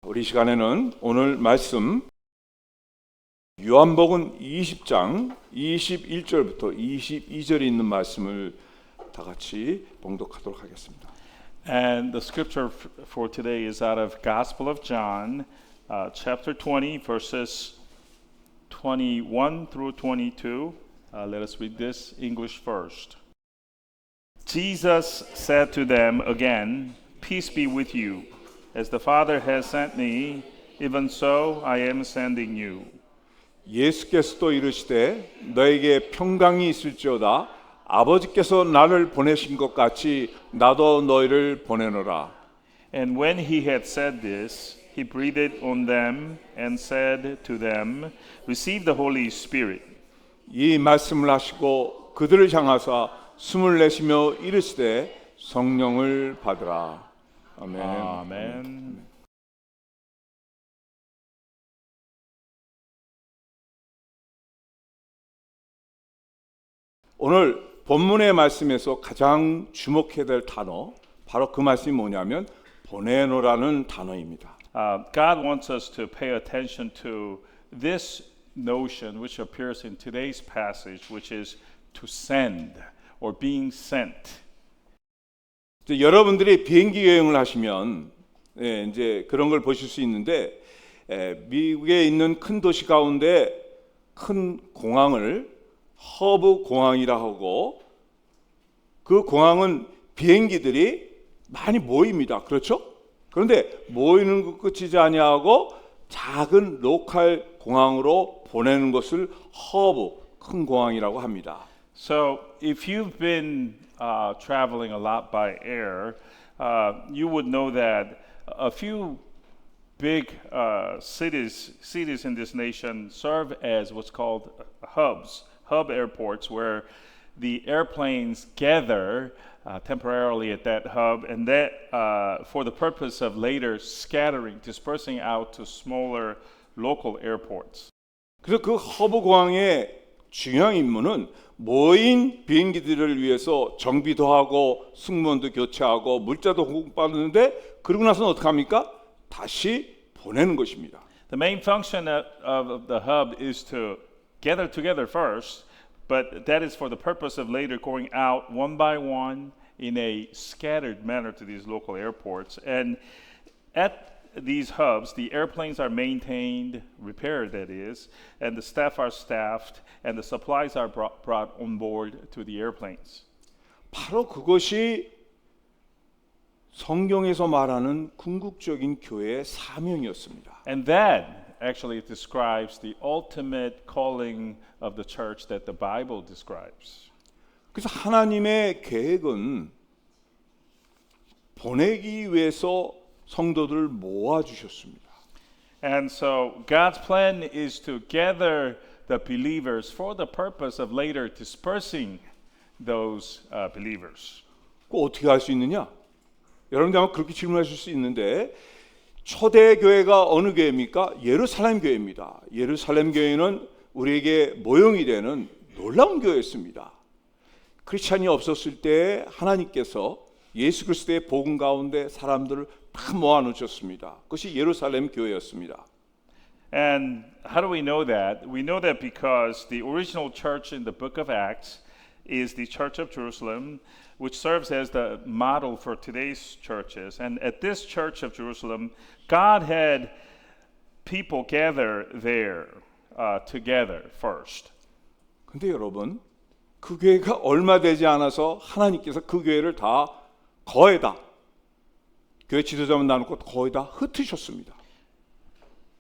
우리 시간에는 오늘 말씀 요한복음 20장 21절부터 22절에 있는 말씀을 다 같이 봉독하도록 하겠습니다. And the scripture for today is out of Gospel of John, chapter 20, verses 21 through 22. Let us read this English first. Jesus said to them again, "Peace be with you. As the Father has sent me, even so I am sending you." 예수께서도 이르시되 너에게 평강이 있을지어다. 아버지께서 나를 보내신 것 같이 나도 너희를 보내노라. And when he had said this, he breathed on them and said to them, "Receive the Holy Spirit." 이 말씀을 하시고 그들을 향하사 숨을 내쉬며 이르시되 성령을 받으라. 아멘. Amen. 오늘 본문의 말씀에서 가장 주목해야 될 단어, 바로 그 말씀이 뭐냐면 보내노라는 단어입니다. God wants us to pay attention to this notion which appears in today's passage, which is to send or being sent. 이제 여러분들이 비행기 여행을 하시면 이제 그런 걸 보실 수 있는데 미국에 있는 큰 도시 가운데 큰 공항을 허브 공항이라 하고 그 공항은 비행기들이 많이 모입니다. 그렇죠? 그런데 모이는 것 끝이지 아니하고 작은 로컬 공항으로 보내는 것을 허브 큰 공항이라고 합니다. So, if you've been traveling a lot by air, you would know that a few big cities in this nation serve as what's called hub airports, where the airplanes gather temporarily at that hub, and that for the purpose of later dispersing out to smaller local airports. 그래서 그 허브 공항의 중요한 임무는 모인 비행기들을 위해서 정비도 하고 승무원도 교체하고 물자도 공급받는데 그러고 나서는 어떻게 합니까? 다시 보내는 것입니다. The main function of the hub is to gather together first, but that is for the purpose of later going out one by one in a scattered manner to these local airports. And at these hubs, the airplanes are maintained, repaired that is, and the staff are staffed, and the supplies are brought on board to the airplanes. 바로 그것이 성경에서 말하는 궁극적인 교회의 사명이었습니다. And that actually describes the ultimate calling of the church that the Bible describes. 그래서 하나님의 계획은 보내기 위해서 성도들을 모아 주셨습니다. And so God's plan is to gather the believers for the purpose of later dispersing those believers. 그 어떻게 할 수 있느냐? 여러분들 아마 그렇게 질문하실 수 있는데 초대 교회가 어느 교회입니까? 예루살렘 교회입니다. 예루살렘 교회는 우리에게 모형이 되는 놀라운 교회였습니다. 크리스찬이 없었을 때 하나님께서 예수 그리스도의 복음 가운데 사람들을 다 모아놓으셨습니다. 그것이 예루살렘 교회였습니다. And how do we know that? We know that because the original church in the book of Acts is the Church of Jerusalem, which serves as the model for today's churches. And at this Church of Jerusalem, God had people gather there together first. 근데 여러분, 그 교회가 얼마 되지 않아서 하나님께서 그 교회를 다 거의 다 교회 지도자만 나누고 거의 다 흩으셨습니다.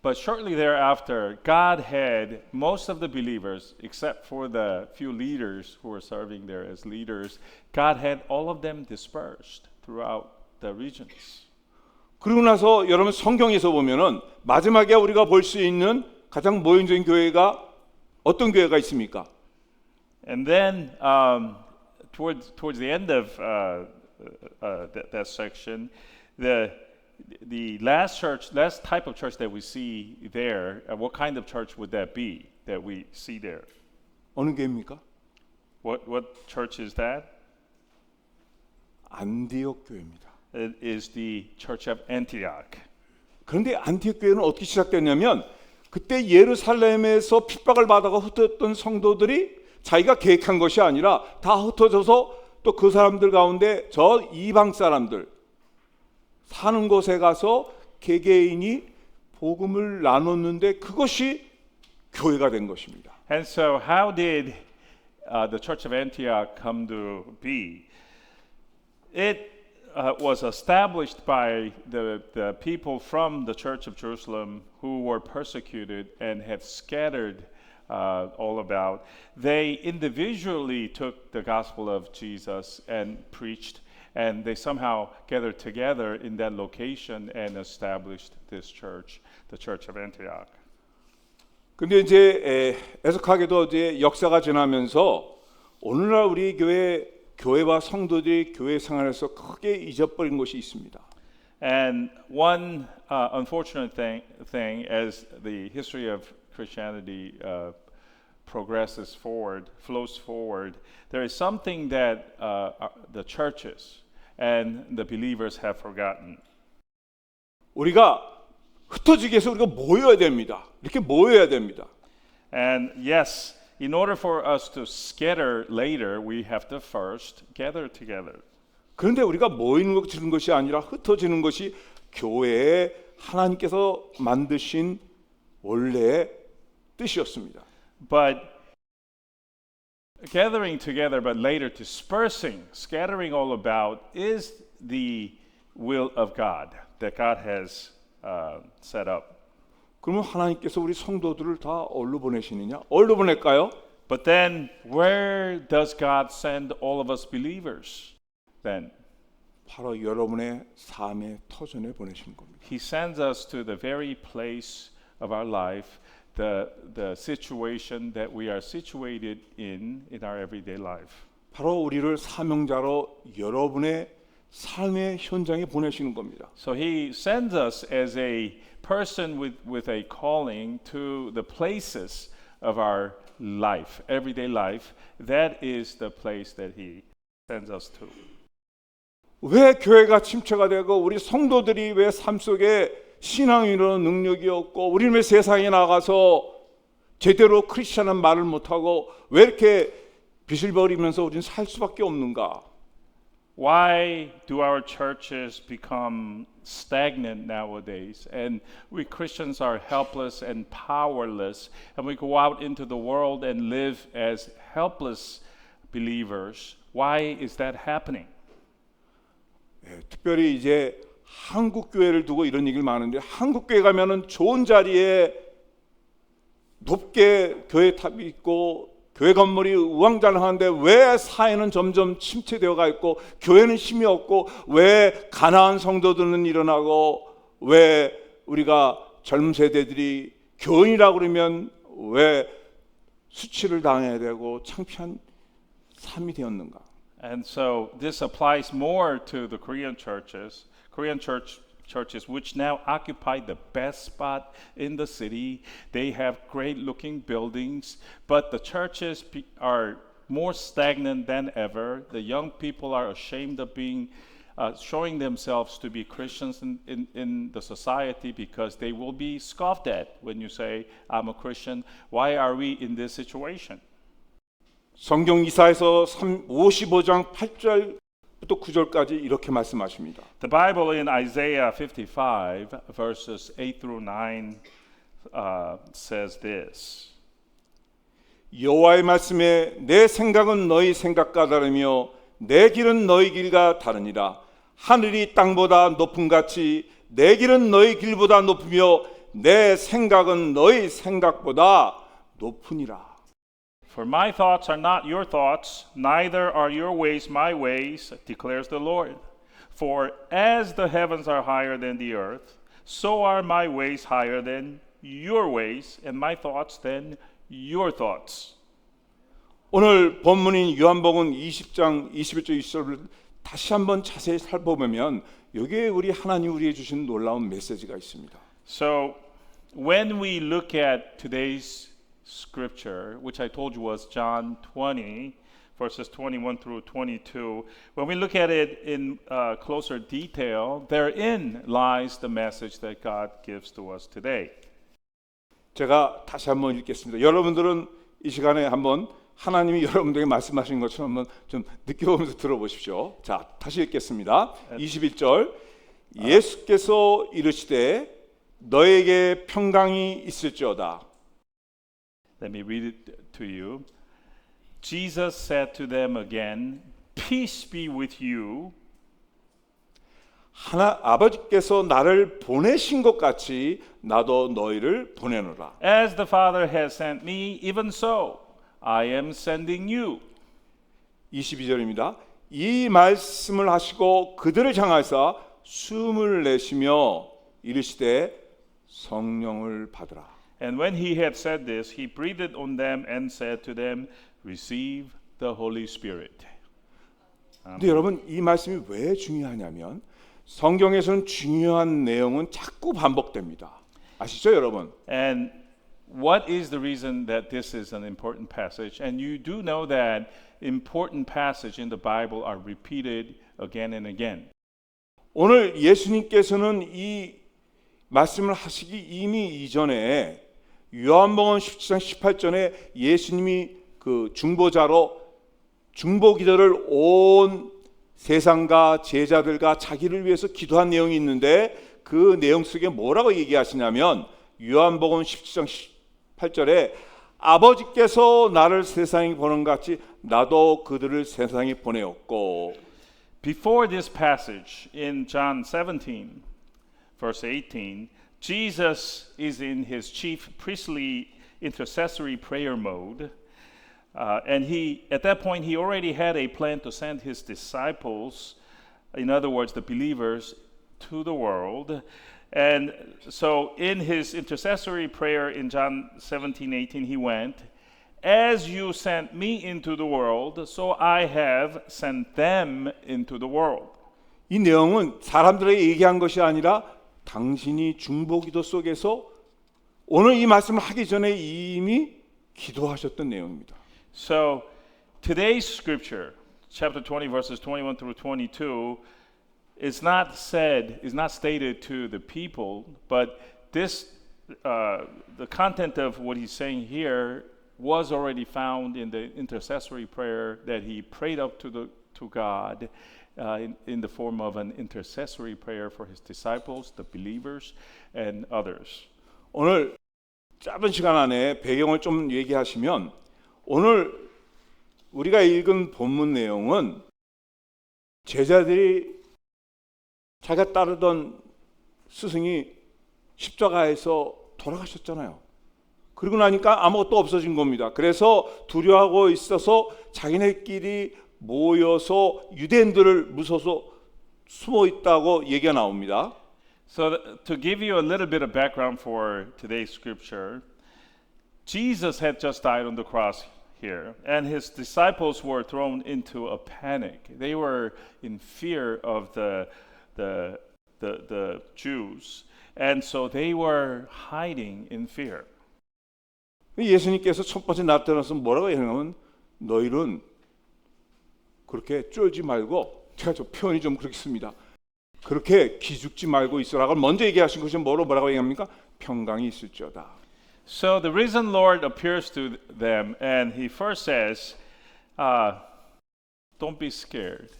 But shortly thereafter, God had most of the believers, except for the few leaders who were serving there as leaders, God had all of them dispersed throughout the regions. 그러고 나서 여러분 성경에서 보면은 마지막에 우리가 볼 수 있는 가장 모형적인 교회가 어떤 교회가 있습니까? And then towards the end of that section, the last type of church that we see there, what kind of church would that be that we see there? 어느 교회입니까? What church is that? 안디옥 교회입니다. It is the Church of Antioch. 그런데 안티옥 교회는 어떻게 시작됐냐면 그때 예루살렘에서 핍박을 받아가 흩어졌던 성도들이 자기가 계획한 것이 아니라 다 흩어져서 또 그 사람들 가운데 저 이방 사람들 사는 곳에 가서 개개인이 복음을 나눴는데 그것이 교회가 된 것입니다. And so, how did the Church of Antioch come to be? It was established by the people from the Church of Jerusalem who were persecuted and had scattered all about. They individually took the gospel of Jesus and preached, and they somehow gathered together in that location and established this church, the Church of Antioch. 근데 이제 애석하게도 이제 역사가 지나면서 오늘날 우리 교회와 성도들이 교회 생활에서 크게 잊어버린 것이 있습니다. And one unfortunate thing, as the history of Christianity progresses forward, flows forward, there is something that the churches and the believers have forgotten. 우리가 흩어지기 위해서 우리가 모여야 됩니다. 이렇게 모여야 됩니다. And yes, in order for us to scatter later, we have to first gather together. 그런데 우리가 모이는 것이 아니라 흩어지는 것이 교회에 하나님께서 만드신 원래의 뜻이었습니다. But gathering together, but later dispersing, scattering all about, is the will of God that God has set up. 그러면 하나님께서 우리 성도들을 다 어디로 보내시느냐? 어디로 보낼까요? But then, where does God send all of us believers? Then 바로 여러분의 삶의 터전에 보내시는 겁니다. He sends us to the very place of our life, the situation that we are situated in our everyday life. 바로 우리를 사명자로 여러분의 삶의 현장에 보내시는 겁니다. So He sends us as a person with a calling to the places of our life, everyday life. That is the place that He sends us to. 왜 교회가 침체가 되고 우리 성도들이 왜 삶 속에 신앙인으로 능력이 없고 우리는 왜 세상에 나가서 제대로 크리스천한 말을 못하고 왜 이렇게 빚을 버리면서 우리는 살 수밖에 없는가? Why do our churches become stagnant nowadays, and we Christians are helpless and powerless, and we go out into the world and live as helpless believers? Why is that happening? 특별히 이제 한국 교회를 두고 이런 얘기를 많은데 한국 교회 가면은 좋은 자리에 높게 교회 탑이 있고 교회 건물이 우왕좌왕하는데 왜 사회는 점점 침체되어가 있고 교회는 힘이 없고 왜 가난한 성도들은 일어나고 왜 우리가 젊은 세대들이 교인이라고 그러면 왜 수치를 당해야 되고 창피한 삶이 되었는가? And so this applies more to the Korean churches which now occupy the best spot in the city. They have great looking buildings, but the churches are more stagnant than ever. The young people are ashamed of being showing themselves to be Christians in the society because they will be scoffed at when you say, I'm a Christian. Why are we in this situation? 성경 이사에서 55장 8절부터 9절까지 이렇게 말씀하십니다. The Bible in Isaiah 55 verses 8 through 9 says this. 여호와의 말씀에 내 생각은 너희 생각과 다르며 내 길은 너희 길과 다르니라. 하늘이 땅보다 높음 같이 내 길은 너희 길보다 높으며 내 생각은 너희 생각보다 높으니라. For my thoughts are not your thoughts, neither are your ways my ways, declares the Lord. For as the heavens are higher than the earth, so are my ways higher than your ways, and my thoughts than your thoughts. 오늘 본문인 요한복음 20장 21절 20절을 다시 한번 자세히 살펴보면 여기에 우리 하나님 우리에게 주신 놀라운 메시지가 있습니다. So when we look at today's scripture, which I told you was John 20, verses 21 through 22. When we look at it in closer detail, therein lies the message that God gives to us today. 제가 다시 한번 읽겠습니다. 여러분들은 이 시간에 한번 하나님이 여러분들에게 말씀하신 것처럼 한번 좀 느껴보면서 들어보십시오. 자, 다시 읽겠습니다. 21절 예수께서 이르시되 너에게 평강이 있을지어다. Let me read it to you. Jesus said to them again, Peace be with you. 아버지께서 나를 보내신 것 같이 나도 너희를 보내노라. As the Father has sent me, even so I am sending you. 22절입니다. 이 말씀을 하시고 그들을 향하사 숨을 내쉬며 이르시되 성령을 받으라. And when he had said this, he breathed on them and said to them, Receive the Holy Spirit. 근데 여러분 이 말씀이 왜 중요하냐면 성경에서는 중요한 내용은 자꾸 반복됩니다. 아시죠, 여러분? And what is the reason that this is an important passage? And you do know that important passages in the Bible are repeated again and again. 오늘 예수님께서는 이 말씀을 하시기 이미 이전에 요한복음 17장 18절에 예수님이 그 중보자로 중보 기도를 온 세상과 제자들과 자기를 위해서 기도한 내용이 있는데 그 내용 속에 뭐라고 얘기하시냐면 요한복음 17장 18절에 아버지께서 나를 세상에 보낸 것 같이 나도 그들을 세상에 보내었고. Before this passage in John 17 verse 18, Jesus is in his chief priestly intercessory prayer mode. And at that point, he already had a plan to send his disciples, in other words, the believers, to the world. And so in his intercessory prayer in John 17:18, he went, As you sent me into the world, so I have sent them into the world. 이 내용은 사람들에게 얘기한 것이 아니라 당신이 중보기도 속에서 오늘 이 말씀을 하기 전에 이미 기도하셨던 내용입니다. So today's scripture, chapter 20, verses 21 through 22, is not stated to the people, but the content of what he's saying here was already found in the intercessory prayer that he prayed up to God in the form of an intercessory prayer for his disciples, the believers, and others. 오늘 짧은 시간 안에 배경을 좀 얘기하시면 오늘 우리가 읽은 본문 내용은 제자들이 자기가 따르던 스승이 십자가에서 돌아가셨잖아요. 그리고 나니까 아무것도 없어진 겁니다. 그래서 두려워하고 있어서 자기네끼리 모여서 유대인들을 무서워서 숨어 있다고 얘기가 나옵니다. So to give you a little bit of background for today's scripture, Jesus had just died on the cross here, and his disciples were thrown into a panic. They were in fear of the Jews, and so they were hiding in fear. 예수님께서 첫 번째 나타나서 뭐라고 얘기하냐면 너희는 그렇게 쫄지 말고, 제가 저 표현이 좀 그렇게 씁니다. 그렇게 기죽지 말고 있으라고 먼저 얘기하신 것이 뭐라고 얘기합니까? 평강이 있을지어다. So the risen Lord appears to them, and he first says, "Don't be scared."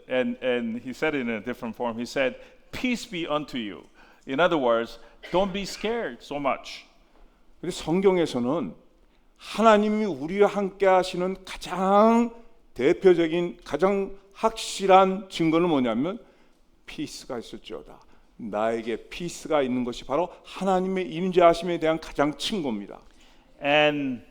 And he said it in a different form. He said, "Peace be unto you." In other words, don't be scared so much. 근데 성경에서는 하나님이 우리와 함께 하시는 가장 대표적인 가장 확실한 증거는 뭐냐면 피스가 있을지어다. 나에게 피스가 있는 것이 바로 하나님의 임재하심에 대한 가장 증거입니다. And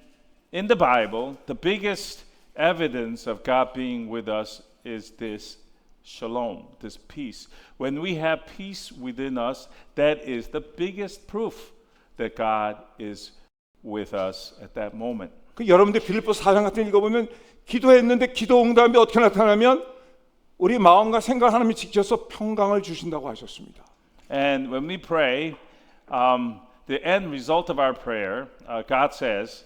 in the Bible, the biggest evidence of God being with us is this shalom, this peace. When we have peace within us, that is the biggest proof that God is with us at that moment. 그 여러분들 빌립보 4장 같은 거 읽어보면 기도했는데 기도 응답이 어떻게 나타나면 우리 마음과 생각 하나님이 지켜서 평강을 주신다고 하셨습니다. And when we pray, the end result of our prayer, God says,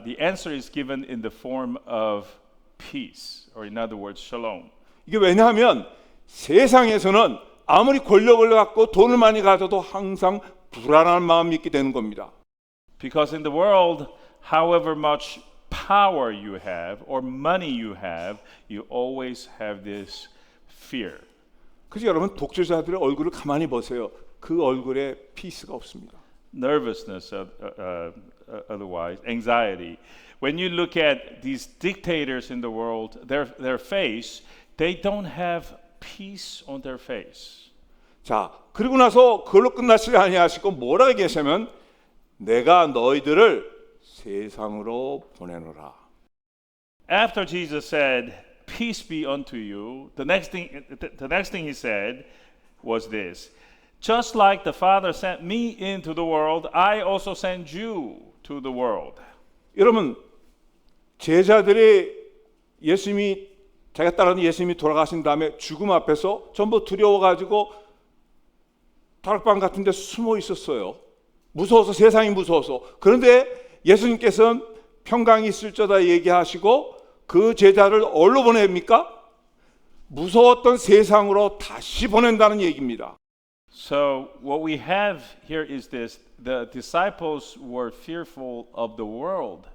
the answer is given in the form of peace, or in other words, shalom. 이게 왜냐하면 세상에서는 아무리 권력을 갖고 돈을 많이 가져도 항상 불안한 마음이 있게 되는 겁니다. Because in the world, however much power you have or money you have, you always have this fear. 그래서 여러분 독재자들의 얼굴을 가만히 보세요. 그 얼굴에 피스가 없습니다. Nervousness, otherwise, anxiety. When you look at these dictators in the world, their face, they don't have peace on their face. 자, 그리고 나서 그걸로 끝나지 아니하시고 뭐라고 얘기하시면 내가 너희들을 세상으로 보내노라. After Jesus said, "Peace be unto you," the next thing he said was this: "Just like the Father sent me into the world, I also send you to the world." 여러분 제자들이 예수님이 자기가 따르는 예수님이 돌아가신 다음에 죽음 앞에서 전부 두려워가지고 다락방 같은 데 숨어 있었어요. 무서워서 세상이 무서워서. 그런데 예수님께서는 평강이 있을저다 얘기하시고 그 제자를 어디로 보냅니까? 무서웠던 세상으로 다시 보낸다는 얘기입니다. So what we have here is this: the disciples were fearful of the world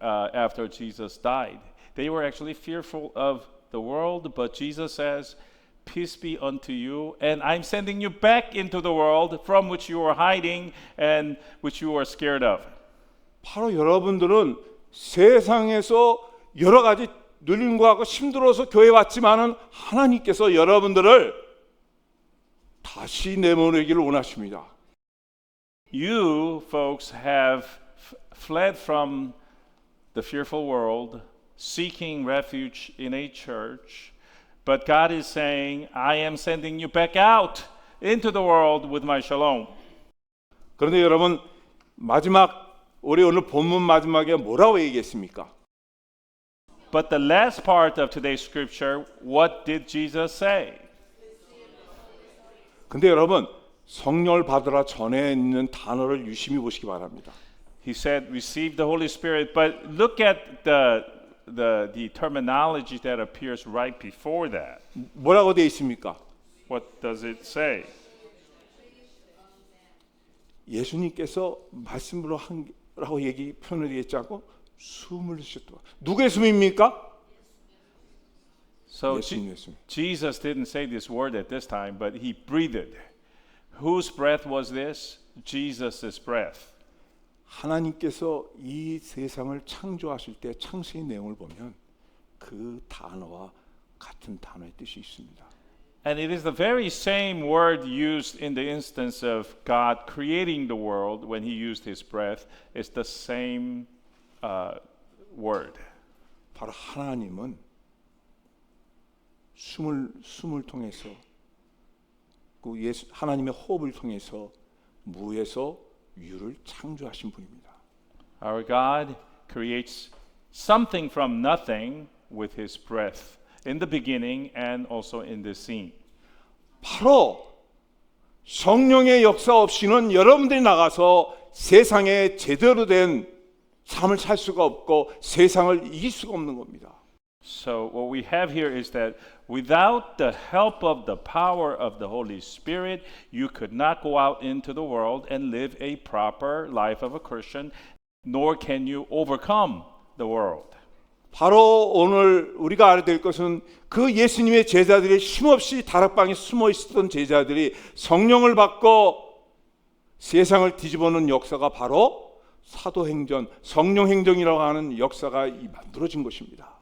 after Jesus died. They were actually fearful of the world, but Jesus says, "Peace be unto you, and I'm sending you back into the world from which you were hiding and which you were scared of." 바로 여러분들은 세상에서 여러 가지 눌림과 하고 힘들어서 교회 왔지만은 하나님께서 여러분들을 다시 내보내기를 원하십니다. You folks have fled from the fearful world, seeking refuge in a church, but God is saying, "I am sending you back out into the world with my shalom." 그런데 여러분 우리 오늘 본문 마지막에 뭐라고 얘기했습니까? But the last part of today's scripture, what did Jesus say? 근데 여러분 성령을 받으라 전에 있는 단어를 유심히 보시기 바랍니다. He said, "Receive the Holy Spirit," but look at the terminology that appears right before that. 뭐라고 되어 있습니까? What does it say? 예수님께서 말씀으로 하라고 표현을 했지 않고 숨을 쉬었다. 누구의 숨입니까? So 예수님의 숨. Jesus didn't say this word at this time, but he breathed. Whose breath was this? Jesus' breath. 하나님께서 이 세상을 창조하실 때 창세의 내용을 보면 그 단어와 같은 단어의 뜻이 있습니다. And it is the very same word used in the instance of God creating the world when he used his breath. It's the same word. 바로 하나님은 숨을 통해서 그 하나님의 호흡을 통해서 무에서 유를 창조하신 분입니다. Our God creates something from nothing with his breath in the beginning and also in the scene. 바로 성령의 역사 없이는 여러분들이 나가서 세상에 제대로 된 삶을 살 수가 없고 세상을 이길 수가 없는 겁니다. So what we have here is that without the help of the power of the Holy Spirit, you could not go out into the world and live a proper life of a Christian, nor can you overcome the world. 바로 오늘 우리가 알아야 될 것은 그 예수님의 제자들이 힘없이 다락방에 숨어 있었던 제자들이 성령을 받고 세상을 뒤집어놓은 역사가 바로 사도행전, 성령행정이라고 하는 역사가 만들어진 것입니다.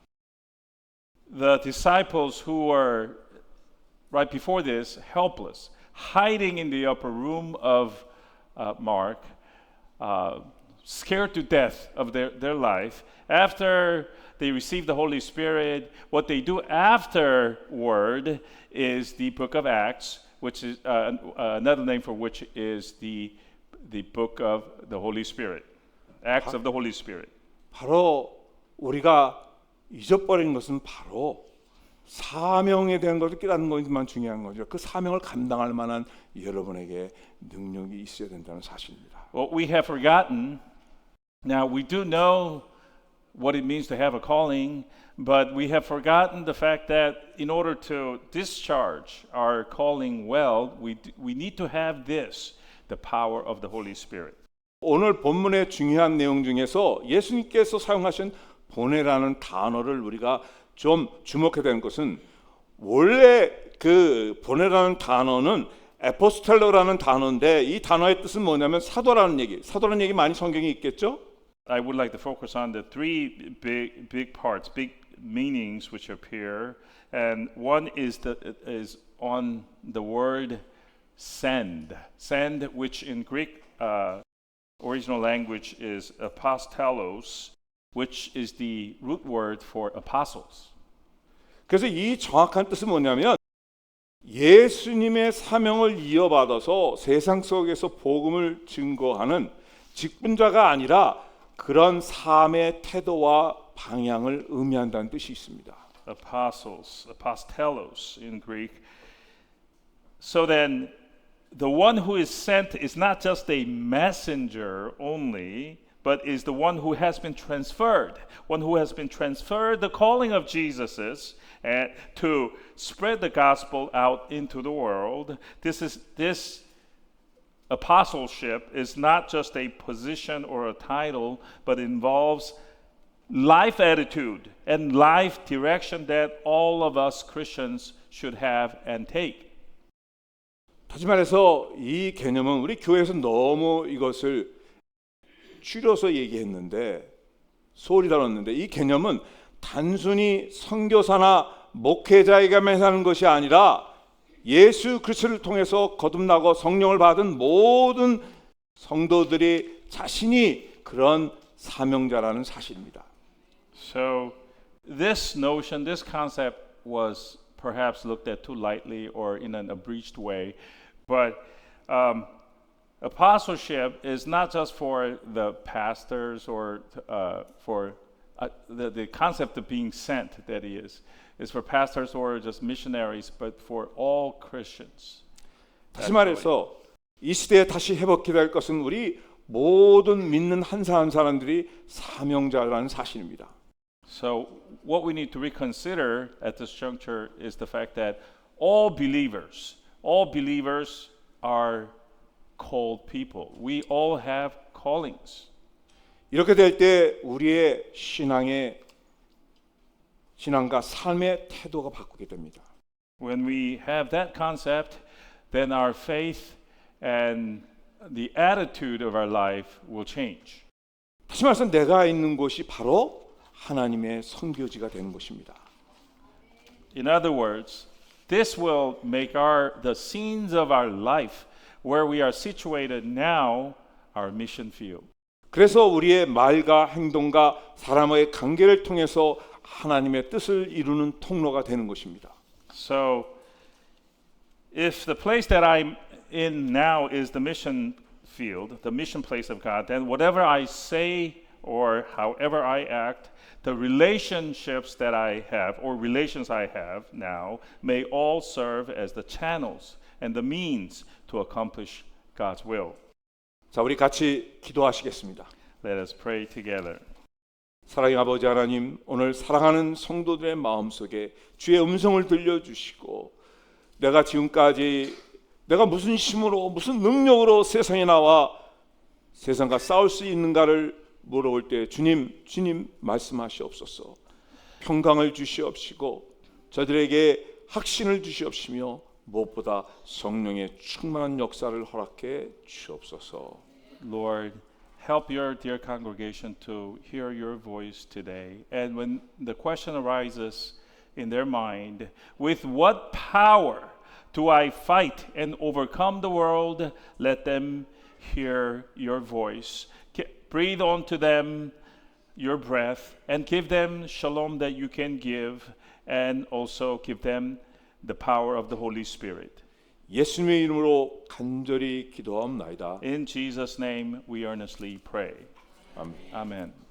The disciples who were right before this helpless, hiding in the upper room of Mark, scared to death of their life. After they receive the Holy Spirit, what they do afterward is the book of Acts, which is another name for which is the book of the Holy Spirit, Acts of the Holy Spirit. 바로 우리가 잊어버린 것은 바로 사명에 대한 것을 깨닫는 것만 중요한 거죠. 그 사명을 감당할 만한 여러분에게 능력이 있어야 된다는 사실입니다. What we have forgotten Now, we do know what it means to have a calling, but we have forgotten the fact that in order to discharge our calling well, we need to have this, the power of the Holy Spirit. 오늘 본문의 중요한 내용 중에서 예수님께서 사용하신 보내라는 단어를 우리가 좀 주목해야 되는 것은 원래 그 보내라는 단어는 에포스텔로라는 단어인데 이 단어의 뜻은 뭐냐면 사도라는 얘기 많이 성경에 있겠죠? I would like to focus on the three big parts, big meanings which appear, and one is on the word send, which in Greek original language is apostolos, which is the root word for apostles. 그래서 이 정확한 뜻은 뭐냐면 예수님의 사명을 이어받아서 세상 속에서 복음을 증거하는 직분자가 아니라 그런 삶의 태도와 방향을 의미한다는 뜻이 있습니다. Apostelos in Greek. So then, the one who is sent is not just a messenger only, but is the one who has been transferred. One who has been transferred. The calling of Jesus is to spread the gospel out into the world. This apostleship is not just a position or a title, but involves life attitude and life direction that all of us Christians should have and take. 다시 말해서 이 개념은 우리 교회에서 너무 이것을 줄여서 얘기했는데 소홀히 다뤘는데 이 개념은 단순히 선교사나 목회자에게만 하는 것이 아니라 예수 그리스도를 통해서 거듭나고 성령을 받은 모든 성도들이 자신이 그런 사명자라는 사실입니다. So this notion, this concept was perhaps looked at too lightly or in an abridged way, but apostleship is not just for the pastors or for the concept of being sent, that is for pastors or just missionaries, but for all Christians. 다시 말해서 이 시대에 다시 회복해야 될 것은 우리 모든 믿는 한 사람 사람들이 사명자라는 사실입니다. So what we need to reconsider at this juncture is the fact that all believers are called people. We all have callings. 이렇게 될 때 우리의 신앙과 삶의 태도가 바꾸게 됩니다. When we have that concept, then our faith and the attitude of our life will change. 다시 말해서 내가 있는 곳이 바로 하나님의 선교지가 되는 것입니다. In other words, this will make the scenes of our life where we are situated now our mission field. 그래서 우리의 말과 행동과 사람의 관계를 통해서 하나님의 뜻을 이루는 통로가 되는 것입니다. So if the place that I'm in now is the mission field, the mission place of God, then whatever I say or however I act, the relationships that I have or relations I have now may all serve as the channels and the means to accomplish God's will. 자, 우리 같이 기도하시겠습니다. Let us pray together. 사랑의 아버지 하나님, 오늘 사랑하는 성도들의 마음속에 주의 음성을 들려주시고 내가 지금까지 내가 무슨 힘으로 무슨 능력으로 세상에 나와 세상과 싸울 수 있는가를 물어볼 때 주님 말씀하시옵소서. 평강을 주시옵시고 저들에게 확신을 주시옵시며 무엇보다 성령의 충만한 역사를 허락해 주옵소서. Lord, help your dear congregation to hear your voice today. And when the question arises in their mind, with what power do I fight and overcome the world? Let them hear your voice. Breathe onto them your breath and give them shalom that you can give, and also give them the power of the Holy Spirit. 예수님의 이름으로 간절히 기도하옵나이다. In Jesus' name we earnestly pray. 아멘. Amen.